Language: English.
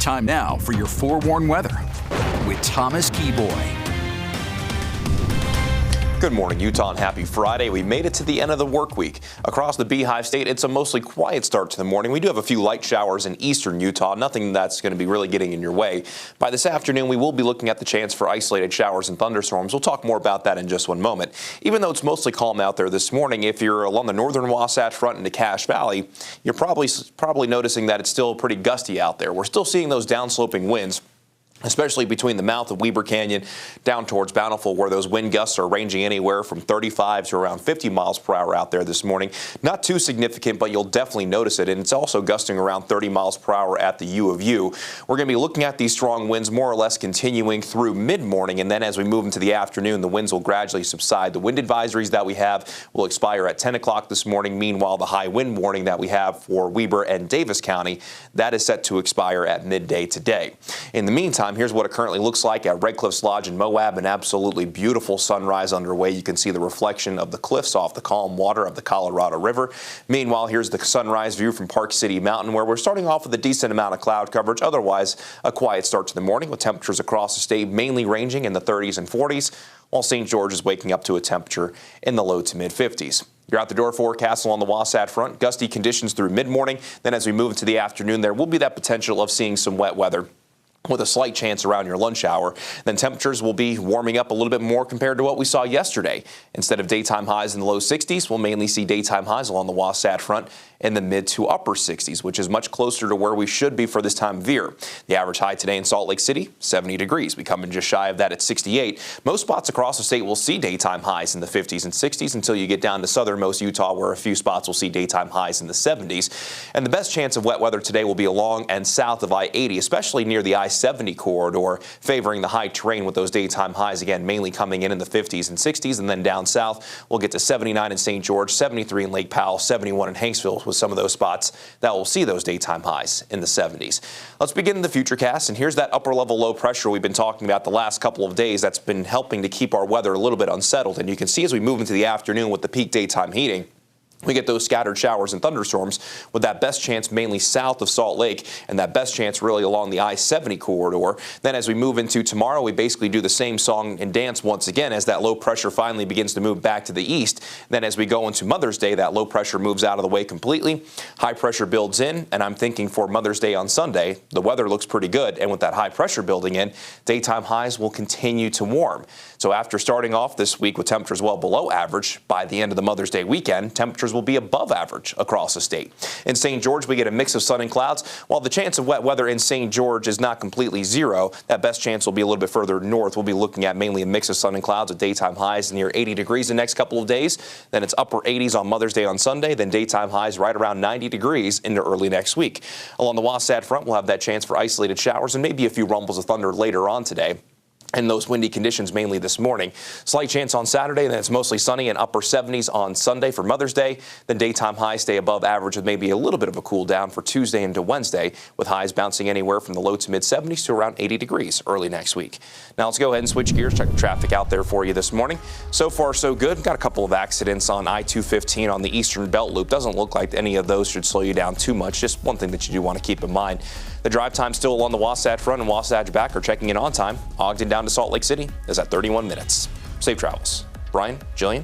Time now for your forewarned weather with Thomas Keyboy. Good morning, Utah, and happy Friday. We made it to the end of the work week. Across the Beehive State, it's a mostly quiet start to the morning. We do have a few light showers in eastern Utah, nothing that's going to be really getting in your way. By this afternoon, we will be looking at the chance for isolated showers and thunderstorms. We'll talk more about that in just one moment. Even though it's mostly calm out there this morning, if you're along the northern Wasatch Front into Cache Valley, you're probably noticing that it's still pretty gusty out there. We're still seeing those downsloping winds, especially between the mouth of Weber Canyon down towards Bountiful, where those wind gusts are ranging anywhere from 35 to around 50 miles per hour out there this morning. Not too significant, but you'll definitely notice it. And it's also gusting around 30 miles per hour at the U of U. We're going to be looking at these strong winds more or less continuing through mid-morning. And then as we move into the afternoon, the winds will gradually subside. The wind advisories that we have will expire at 10 o'clock this morning. Meanwhile, the high wind warning that we have for Weber and Davis County, that is set to expire at midday today. In the meantime, here's what it currently looks like at Red Cliffs Lodge in Moab. An absolutely beautiful sunrise underway. You can see the reflection of the cliffs off the calm water of the Colorado River. Meanwhile, here's the sunrise view from Park City Mountain, where we're starting off with a decent amount of cloud coverage. Otherwise, a quiet start to the morning with temperatures across the state mainly ranging in the 30s and 40s, while St. George is waking up to a temperature in the low to mid 50s. Your out-the-door forecast along the Wasatch Front, gusty conditions through mid-morning. Then as we move into the afternoon, there will be that potential of seeing some wet weather with a slight chance around your lunch hour. Then temperatures will be warming up a little bit more compared to what we saw yesterday. Instead of daytime highs in the low 60s, we'll mainly see daytime highs along the Wasatch Front in the mid to upper 60s, which is much closer to where we should be for this time of year. The average high today in Salt Lake City, 70 degrees. We come in just shy of that at 68. Most spots across the state will see daytime highs in the 50s and 60s until you get down to southernmost Utah, where a few spots will see daytime highs in the 70s. And the best chance of wet weather today will be along and south of I-80, especially near the I-70 corridor, favoring the high terrain with those daytime highs, again, mainly coming in the 50s and 60s. And then down south, we'll get to 79 in St. George, 73 in Lake Powell, 71 in Hanksville, with some of those spots that will see those daytime highs in the 70s. Let's begin the futurecast, and here's that upper level low pressure we've been talking about the last couple of days that's been helping to keep our weather a little bit unsettled. And you can see as we move into the afternoon with the peak daytime heating, we get those scattered showers and thunderstorms with that best chance mainly south of Salt Lake and that best chance really along the I-70 corridor. Then as we move into tomorrow, we basically do the same song and dance once again as that low pressure finally begins to move back to the east. Then as we go into Mother's Day, that low pressure moves out of the way completely. High pressure builds in, and I'm thinking for Mother's Day on Sunday, the weather looks pretty good. And with that high pressure building in, daytime highs will continue to warm. So after starting off this week with temperatures well below average, by the end of the Mother's Day weekend, temperatures will be above average across the state. In St. George, we get a mix of sun and clouds. While the chance of wet weather in St. George is not completely zero, that best chance will be a little bit further north. We'll be looking at mainly a mix of sun and clouds with daytime highs near 80 degrees the next couple of days. Then it's upper 80s on Mother's Day on Sunday, then daytime highs right around 90 degrees into early next week. Along the Wasatch Front, we'll have that chance for isolated showers and maybe a few rumbles of thunder later on today. And those windy conditions mainly this morning. Slight chance on Saturday, and then it's mostly sunny and upper 70s on Sunday for Mother's Day. Then daytime highs stay above average with maybe a little bit of a cool down for Tuesday into Wednesday, with highs bouncing anywhere from the low to mid 70s to around 80 degrees early next week. Now let's go ahead and switch gears, check the traffic out there for you this morning. So far so good. Got a couple of accidents on I-215 on the Eastern Belt Loop. Doesn't look like any of those should slow you down too much. Just one thing that you do want to keep in mind. The drive time still along the Wasatch Front and Wasatch back are checking in on time. Ogden down to Salt Lake City is at 31 minutes. Safe travels. Brian, Jillian.